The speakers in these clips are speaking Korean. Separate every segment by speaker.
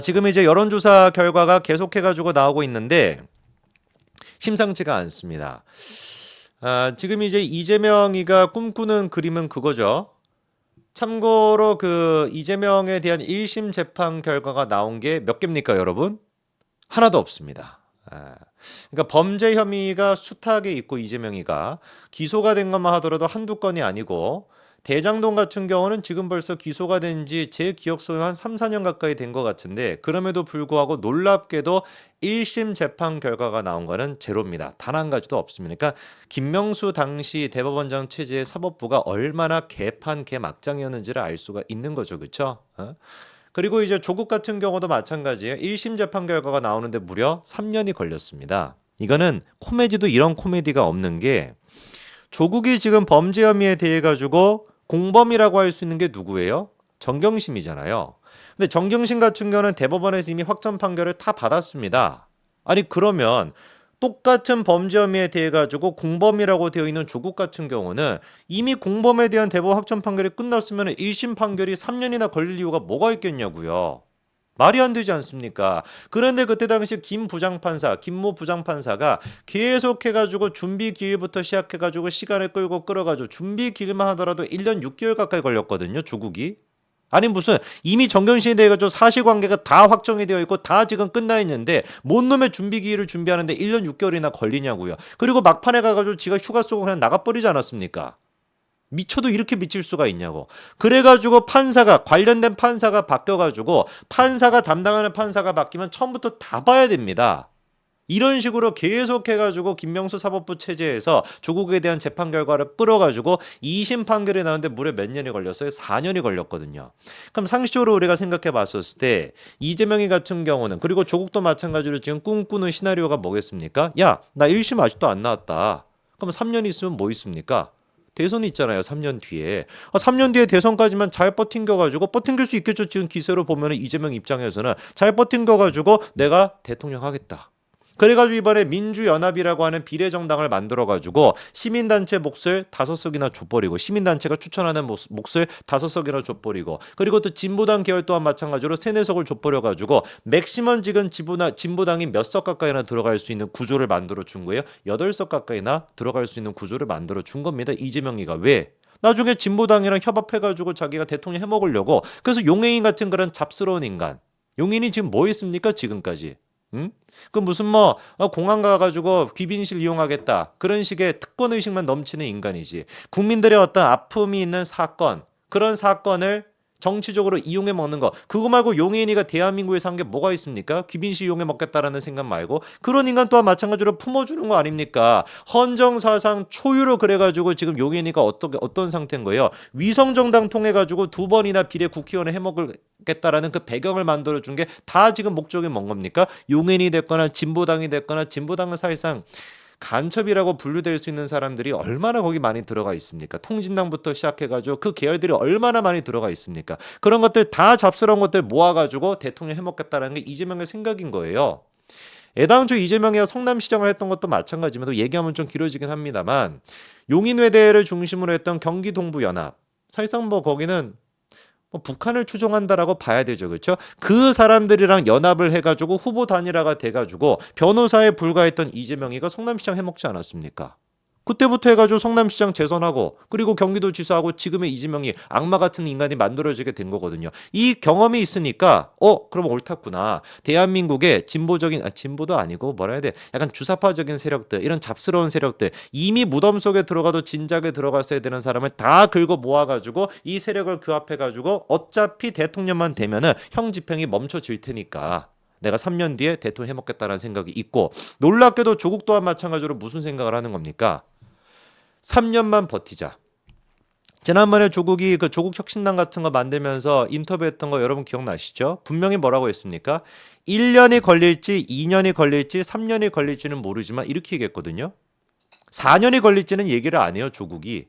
Speaker 1: 지금 이제 여론조사 결과가 계속해가지고 나오고 있는데 심상치가 않습니다. 지금 이제 이재명이가 꿈꾸는 그림은 그거죠. 참고로 그 이재명에 대한 1심 재판 결과가 나온 게 몇 개입니까, 여러분? 하나도 없습니다. 그러니까 범죄 혐의가 숱하게 있고 이재명이가 기소가 된 것만 하더라도 한두 건이 아니고 대장동 같은 경우는 지금 벌써 기소가 된 지 제 기억 속에 한 3, 4년 가까이 된 것 같은데 그럼에도 불구하고 놀랍게도 1심 재판 결과가 나온 거는 제로입니다. 단 한 가지도 없습니다. 그러니까 김명수 당시 대법원장 체제의 사법부가 얼마나 개판 개막장이었는지를 알 수가 있는 거죠. 그렇죠? 그리고 이제 조국 같은 경우도 마찬가지예요. 1심 재판 결과가 나오는데 무려 3년이 걸렸습니다. 이거는 코미디도 이런 코미디가 없는 게 조국이 지금 범죄 혐의에 대해 가지고 공범이라고 할 수 있는 게 누구예요? 정경심이잖아요. 근데 정경심 같은 경우는 대법원에서 이미 확정 판결을 다 받았습니다. 아니 그러면 똑같은 범죄 혐의에 대해 가지고 공범이라고 되어 있는 조국 같은 경우는 이미 공범에 대한 대법원 확정 판결이 끝났으면 1심 판결이 3년이나 걸릴 이유가 뭐가 있겠냐고요. 말이 안 되지 않습니까? 그런데 그때 당시 김모 부장판사가 계속해가지고 준비 기일부터 시작해가지고 시간을 끌어가지고 준비 기일만 하더라도 1년 6개월 가까이 걸렸거든요, 조국이. 아니 무슨 이미 정경심이 돼가지고 사실관계가 다 확정이 되어 있고 다 지금 끝나 있는데 뭔 놈의 준비 기일을 준비하는데 1년 6개월이나 걸리냐고요. 그리고 막판에 가가지고 지가 휴가 쓰고 그냥 나가버리지 않았습니까? 미쳐도 이렇게 미칠 수가 있냐고. 그래가지고 관련된 판사가 바뀌어가지고 판사가 담당하는 판사가 바뀌면 처음부터 다 봐야 됩니다. 이런 식으로 계속해가지고 김명수 사법부 체제에서 조국에 대한 재판 결과를 끌어가지고 2심 판결이 나오는데 무려 몇 년이 걸렸어요? 4년이 걸렸거든요. 그럼 상식적으로 우리가 생각해 봤었을 때 이재명이 같은 경우는 그리고 조국도 마찬가지로 지금 꿈꾸는 시나리오가 뭐겠습니까? 야, 나 1심 아직도 안 나왔다. 그럼 3년 있으면 뭐 있습니까? 대선이 있잖아요. 3년 뒤에. 3년 뒤에 대선까지만 잘 버팅겨가지고 버팅길 수 있겠죠. 지금 기세로 보면 이재명 입장에서는 잘 버팅겨가지고 내가 대통령 하겠다. 그래가지고 이번에 민주연합이라고 하는 비례정당을 만들어가지고 시민단체 몫을 5석이나 줘버리고 시민단체가 추천하는 몫을 5석이나 줘버리고 그리고 또 진보당 계열 또한 마찬가지로 3, 4석을 줘버려가지고 맥시멈 지금 진보당이 몇 석 가까이나 들어갈 수 있는 구조를 만들어 준 거예요. 8석 가까이나 들어갈 수 있는 구조를 만들어 준 겁니다. 이재명이가 왜? 나중에 진보당이랑 협업해가지고 자기가 대통령 해먹으려고 그래서 용해인 같은 그런 잡스러운 인간 용인이 지금 뭐 했습니까 지금까지? 응? 그 무슨 공항 가가지고 귀빈실 이용하겠다 그런 식의 특권 의식만 넘치는 인간이지. 국민들의 어떤 아픔이 있는 사건 그런 사건을 정치적으로 이용해 먹는 거 그거 말고 용해인이가 대한민국에서 한 게 뭐가 있습니까? 귀빈실 이용해 먹겠다라는 생각 말고 그런 인간 또한 마찬가지로 품어주는 거 아닙니까? 헌정사상 초유로 그래가지고 지금 용해인이가 어떤 상태인 거예요? 위성정당 통해가지고 2번이나 비례 국회의원을 해먹겠다라는 그 배경을 만들어준 게 다 지금 목적이 뭔 겁니까? 용해인이 됐거나 진보당이 됐거나 진보당은 사실상 간첩이라고 분류될 수 있는 사람들이 얼마나 거기 많이 들어가 있습니까? 통진당부터 시작해가지고 그 계열들이 얼마나 많이 들어가 있습니까? 그런 것들 다 잡스러운 것들 모아가지고 대통령 해먹겠다라는 게 이재명의 생각인 거예요. 애당초 이재명이 성남시장을 했던 것도 마찬가지면 얘기하면 좀 길어지긴 합니다만 용인외대를 중심으로 했던 경기동부연합 사실상 거기는 북한을 추종한다라고 봐야 되죠. 그렇죠? 그 사람들이랑 연합을 해가지고 후보 단일화가 돼가지고 변호사에 불과했던 이재명이가 성남시장 해먹지 않았습니까? 그때부터 해가지고 성남시장 재선하고 그리고 경기도지사하고 지금의 이재명이 악마 같은 인간이 만들어지게 된 거거든요. 이 경험이 있으니까 그럼 옳았구나. 대한민국의 진보도 아니고 뭐라 해야 돼? 약간 주사파적인 세력들 이런 잡스러운 세력들 이미 무덤 속에 들어가도 진작에 들어갔어야 되는 사람을 다 긁어 모아가지고 이 세력을 규합해가지고 어차피 대통령만 되면은 형 집행이 멈춰질 테니까 내가 3년 뒤에 대통령 해먹겠다는 생각이 있고 놀랍게도 조국 또한 마찬가지로 무슨 생각을 하는 겁니까? 3년만 버티자. 지난번에 조국이 그 조국 혁신당 같은 거 만들면서 인터뷰했던 거 여러분 기억나시죠? 분명히 뭐라고 했습니까? 1년이 걸릴지 2년이 걸릴지 3년이 걸릴지는 모르지만 이렇게 얘기했거든요. 4년이 걸릴지는 얘기를 안 해요. 조국이.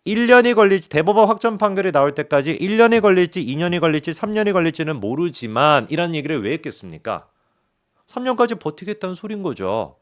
Speaker 1: 1년이 걸릴지 대법원 확정 판결이 나올 때까지 1년이 걸릴지 2년이 걸릴지 3년이 걸릴지는 모르지만 이런 얘기를 왜 했겠습니까? 3년까지 버티겠다는 소린 거죠.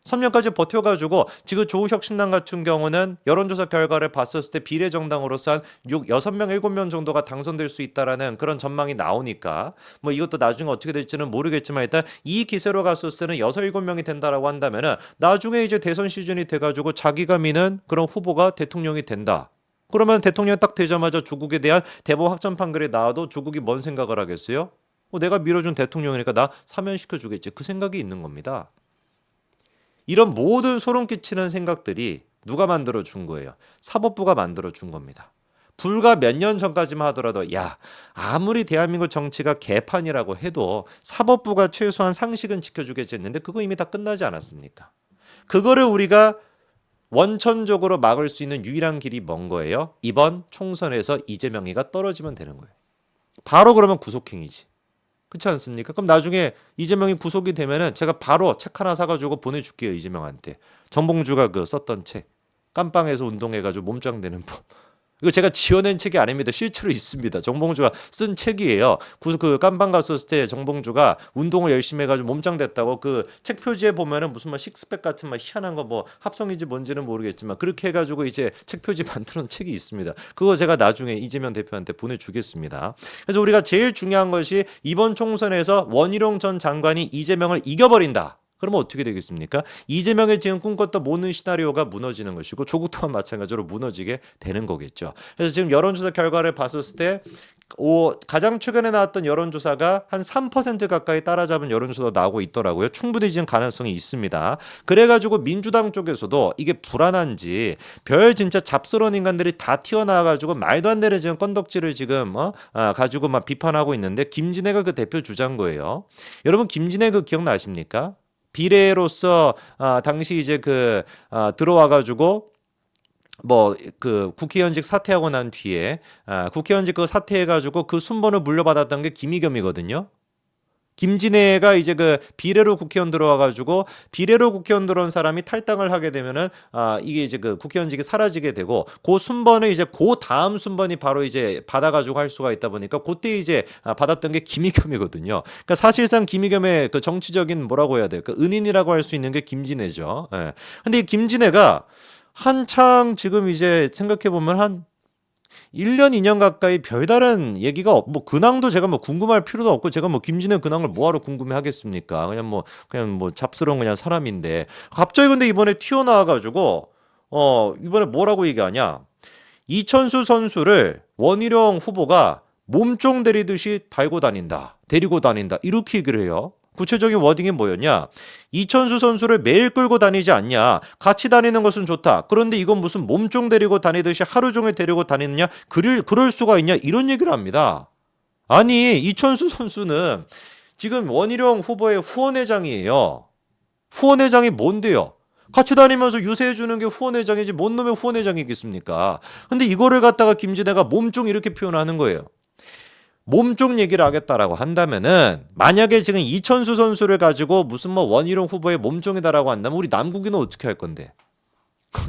Speaker 1: 3년까지 버텨가지고 지금 조국혁신당 같은 경우는 여론조사 결과를 봤었을 때 비례정당으로서 한 6명, 7명 정도가 당선될 수 있다라는 그런 전망이 나오니까 뭐 이것도 나중에 어떻게 될지는 모르겠지만 일단 이 기세로 갔었을 때는 6, 7명이 된다라고 한다면은 나중에 이제 대선 시즌이 돼가지고 자기가 미는 그런 후보가 대통령이 된다. 그러면 대통령 딱 되자마자 조국에 대한 대법 확정 판결이 나와도 조국이 뭔 생각을 하겠어요? 내가 밀어준 대통령이니까 나 사면시켜 주겠지. 그 생각이 있는 겁니다. 이런 모든 소름 끼치는 생각들이 누가 만들어 준 거예요? 사법부가 만들어 준 겁니다. 불과 몇 년 전까지만 하더라도 야 아무리 대한민국 정치가 개판이라고 해도 사법부가 최소한 상식은 지켜주겠지 했는데 그거 이미 다 끝나지 않았습니까? 그거를 우리가 원천적으로 막을 수 있는 유일한 길이 뭔 거예요? 이번 총선에서 이재명이가 떨어지면 되는 거예요. 바로 그러면 구속행위지. 그렇지 않습니까? 그럼 나중에 이재명이 구속이 되면은 제가 바로 책 하나 사가지고 보내줄게요. 이재명한테. 정봉주가 그 썼던 책. 깜빵에서 운동해가지고 몸짱되는 법. 이거 제가 지어낸 책이 아닙니다. 실제로 있습니다. 정봉주가 쓴 책이에요. 그 깜빵 갔었을 때 정봉주가 운동을 열심히 해가지고 몸짱 됐다고 그 책 표지에 보면은 무슨 막 식스팩 같은 막 희한한 거 뭐 합성인지 뭔지는 모르겠지만 그렇게 해가지고 이제 책 표지 만들어놓은 책이 있습니다. 그거 제가 나중에 이재명 대표한테 보내주겠습니다. 그래서 우리가 제일 중요한 것이 이번 총선에서 원희룡 전 장관이 이재명을 이겨버린다. 그러면 어떻게 되겠습니까? 이재명이 지금 꿈꿨던 모든 시나리오가 무너지는 것이고 조국 또한 마찬가지로 무너지게 되는 거겠죠. 그래서 지금 여론조사 결과를 봤었을 때 가장 최근에 나왔던 여론조사가 한 3% 가까이 따라잡은 여론조사가 나오고 있더라고요. 충분히 지금 가능성이 있습니다. 그래가지고 민주당 쪽에서도 이게 불안한지 별 진짜 잡스러운 인간들이 다 튀어나와가지고 말도 안 되는 지금 건덕지를 지금 가지고 막 비판하고 있는데 김진애가 그 대표 주자인 거예요. 여러분 김진애 그 기억나십니까? 비례로서 당시 이제 들어와가지고 뭐 그 국회의원직 사퇴하고 난 뒤에 국회의원직 그 사퇴해가지고 그 순번을 물려받았던 게 김의겸이거든요. 김진애가 이제 그 비례로 국회의원 들어와가지고 비례로 국회의원 들어온 사람이 탈당을 하게 되면은 이게 이제 그 국회의원직이 사라지게 되고 그 순번을 이제 그 다음 순번이 바로 이제 받아가지고 할 수가 있다 보니까 그때 이제 받았던 게 김의겸이거든요. 그러니까 사실상 김의겸의 그 정치적인 뭐라고 해야 돼요? 그 은인이라고 할 수 있는 게 김진애죠. 예. 근데 이 김진애가 한창 지금 이제 생각해 보면 한 1년, 2년 가까이 별다른 얘기가 뭐 근황도 제가 뭐 궁금할 필요도 없고 제가 뭐 김진애 근황을 뭐하러 궁금해 하겠습니까? 그냥 뭐 잡스러운 그냥 사람인데 갑자기 근데 이번에 튀어나와 가지고 이번에 뭐라고 얘기하냐? 이천수 선수를 원희룡 후보가 몸종 데리듯이 데리고 다닌다. 이렇게 얘기를 해요. 구체적인 워딩이 뭐였냐? 이천수 선수를 매일 끌고 다니지 않냐? 같이 다니는 것은 좋다. 그런데 이건 무슨 몸종 데리고 다니듯이 하루 종일 데리고 다니느냐? 그럴 수가 있냐? 이런 얘기를 합니다. 아니, 이천수 선수는 지금 원희룡 후보의 후원회장이에요. 후원회장이 뭔데요? 같이 다니면서 유세해주는 게 후원회장이지 뭔 놈의 후원회장이겠습니까? 근데 이거를 갖다가 김진애가 몸종 이렇게 표현하는 거예요. 몸쪽 얘기를 하겠다라고 한다면은 만약에 지금 이천수 선수를 가지고 무슨 뭐 원희룡 후보의 몸종이다라고 한다면 우리 남국이는 어떻게 할 건데?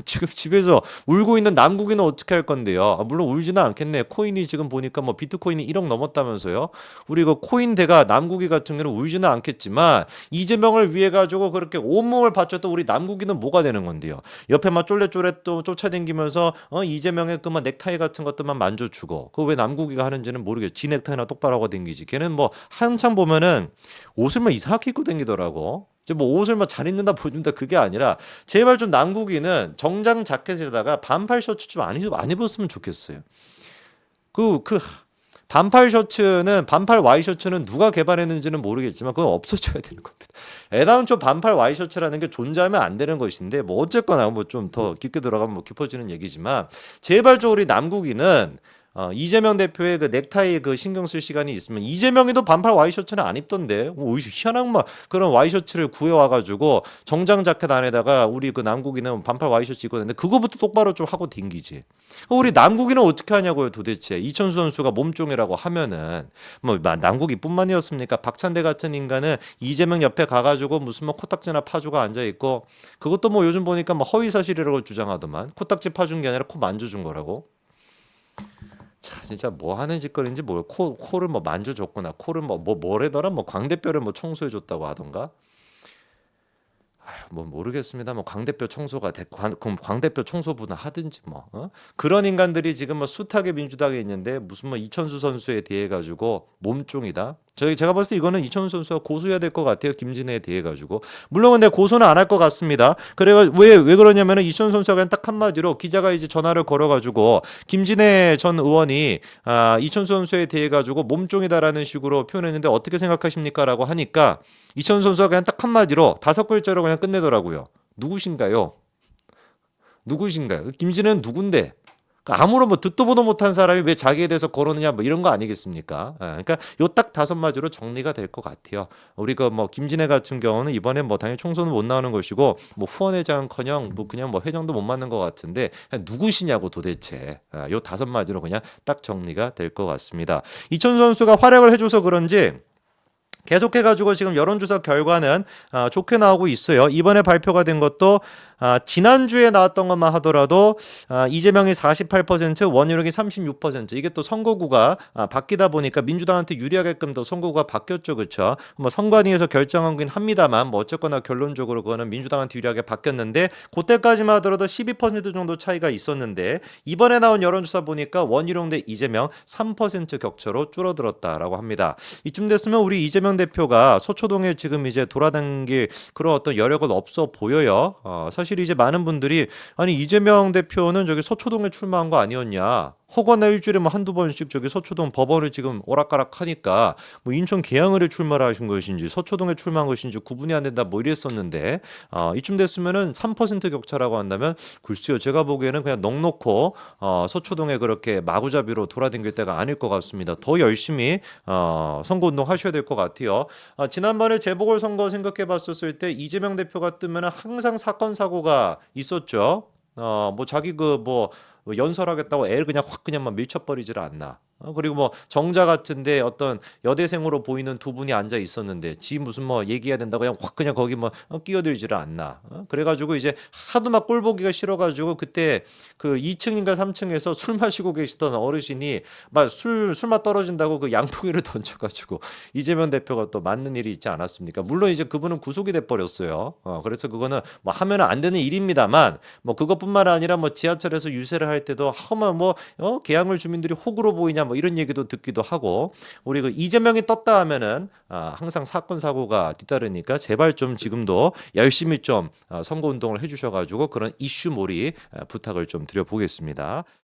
Speaker 1: 지금 집에서 울고 있는 남국이는 어떻게 할 건데요? 물론 울지는 않겠네. 코인이 지금 보니까 뭐 비트코인이 1억 넘었다면서요. 우리 그 코인 대가 남국이 같은 경우는 울지는 않겠지만 이재명을 위해 가지고 그렇게 온몸을 바쳤던 우리 남국이는 뭐가 되는 건데요? 옆에 막 쫄래쫄래 또 쫓아다니면서 이재명의 그 막 넥타이 같은 것들만 만져주고 그거 왜 남국이가 하는지는 모르겠지. 지 넥타이나 똑바로 하고 댕기지. 걔는 뭐 한참 보면은 옷을 막 이상하게 입고 댕기더라고. 이제 뭐 옷을 막 잘 입는다 보여준다 그게 아니라 제발 좀 남국이는 정장 자켓에다가 반팔 셔츠 좀 안 입었으면 좋겠어요. 그 반팔 와이셔츠는 누가 개발했는지는 모르겠지만 그건 없어져야 되는 겁니다. 애당초 반팔 와이셔츠라는 게 존재하면 안 되는 것인데 뭐 어쨌거나 뭐 좀 더 깊게 들어가면 뭐 깊어지는 얘기지만 제발 좀 우리 남국이는 이재명 대표의 그 넥타이 그 신경 쓸 시간이 있으면 이재명이도 반팔 와이셔츠는 안 입던데 희한한 막 그런 와이셔츠를 구해와가지고 정장 자켓 안에다가 우리 그 남국이는 반팔 와이셔츠 입고 있는데 그거부터 똑바로 좀 하고 댕기지. 우리 남국이는 어떻게 하냐고요 도대체. 이천수 선수가 몸종이라고 하면은 뭐 남국이뿐만이었습니까? 박찬대 같은 인간은 이재명 옆에 가가지고 무슨 뭐 코딱지나 파주고 앉아 있고 그것도 뭐 요즘 보니까 뭐 허위 사실이라고 주장하더만 코딱지 파준 게 아니라 코 만져준 거라고. 자, 진짜 뭐 하는 짓거리인지 코를 뭐 만져줬구나. 코를 뭐래더라? 뭐 광대뼈를 뭐 청소해줬다고 하던가. 뭐 모르겠습니다. 뭐 광대뼈 청소가 그럼 광대뼈 청소부나 하든지 뭐 그런 인간들이 지금 뭐 숱하게 민주당에 있는데 무슨 뭐 이천수 선수에 대해 가지고 몸종이다. 제가 봤을 때 이거는 이천수 선수가 고소해야 될 것 같아요. 김진애에 대해 가지고. 물론 근데 고소는 안 할 것 같습니다. 그래가 왜 그러냐면은 이천수 선수가 그냥 딱 한마디로 기자가 이제 전화를 걸어 가지고 김진애 전 의원이 이천수 선수에 대해 가지고 몸종이다라는 식으로 표현했는데 어떻게 생각하십니까라고 하니까 이천수 선수가 그냥 딱 한마디로 5글자로 그냥 끝내더라고요. 누구신가요? 누구신가요? 김진애는 누군데? 그러니까 아무런 뭐 듣도 보도 못한 사람이 왜 자기에 대해서 거론느냐 뭐 이런 거 아니겠습니까? 그러니까 요 딱 5마디로 정리가 될 것 같아요. 우리 그 뭐 김진애 같은 경우는 이번에 뭐 당연히 총선은 못 나오는 것이고 뭐 후원회장커녕 뭐 그냥 뭐 회장도 못 맡는 것 같은데 누구시냐고 도대체 요 5마디로 그냥 딱 정리가 될 것 같습니다. 이천 선수가 활약을 해줘서 그런지 계속해가지고 지금 여론조사 결과는 좋게 나오고 있어요. 이번에 발표가 된 것도 지난주에 나왔던 것만 하더라도 이재명이 48%, 원희룡이 36%. 이게 또 선거구가 바뀌다 보니까 민주당한테 유리하게끔 더 선거구가 바뀌었죠, 그렇죠? 뭐 선관위에서 결정한 건 합니다만 뭐 어쨌거나 결론적으로 그거는 민주당한테 유리하게 바뀌었는데 그때까지만 하더라도 12% 정도 차이가 있었는데 이번에 나온 여론조사 보니까 원희룡 대 이재명 3% 격차로 줄어들었다라고 합니다. 이쯤 됐으면 우리 이재명 대표가 서초동에 지금 이제 돌아다닐 그런 어떤 여력은 없어 보여요. 사실 이제 많은 분들이 아니 이재명 대표는 저기 서초동에 출마한 거 아니었냐? 혹여나 일주일에 뭐 한두 번씩 저기 서초동 법원을 지금 오락가락 하니까 뭐 인천 계양을에 출마를 하신 것인지 서초동에 출마한 것인지 구분이 안 된다 뭐 이랬었는데 이쯤 됐으면은 3% 격차라고 한다면 글쎄요 제가 보기에는 그냥 넉넉고 서초동에 그렇게 마구잡이로 돌아다닐 때가 아닐 것 같습니다. 더 열심히 선거운동 하셔야 될 것 같아요. 지난번에 재보궐선거 생각해 봤었을 때 이재명 대표가 뜨면 항상 사건 사고가 있었죠. 뭐 자기 뭐 연설하겠다고 애를 그냥 확 그냥 막 밀쳐버리질 않나. 그리고 뭐 정자 같은데 어떤 여대생으로 보이는 두 분이 앉아 있었는데 지 무슨 뭐 얘기해야 된다고 그냥 확 그냥 거기 뭐 끼어들지를 않나. 그래가지고 이제 하도 막 꼴 보기가 싫어가지고 그때 그 2층인가 3층에서 술 마시고 계시던 어르신이 막 술맛 떨어진다고 그 양동이를 던져가지고 이재명 대표가 또 맞는 일이 있지 않았습니까? 물론 이제 그분은 구속이 돼 버렸어요. 그래서 그거는 뭐 하면은 안 되는 일입니다만 뭐 그것뿐만 아니라 뭐 지하철에서 유세를 할 때도 하면 뭐 계양을 주민들이 호구로 보이냐 뭐 이런 얘기도 듣기도 하고 우리 그 이재명이 떴다 하면은 항상 사건 사고가 뒤따르니까 제발 좀 지금도 열심히 좀 선거 운동을 해주셔가지고 그런 이슈몰이 부탁을 좀 드려보겠습니다.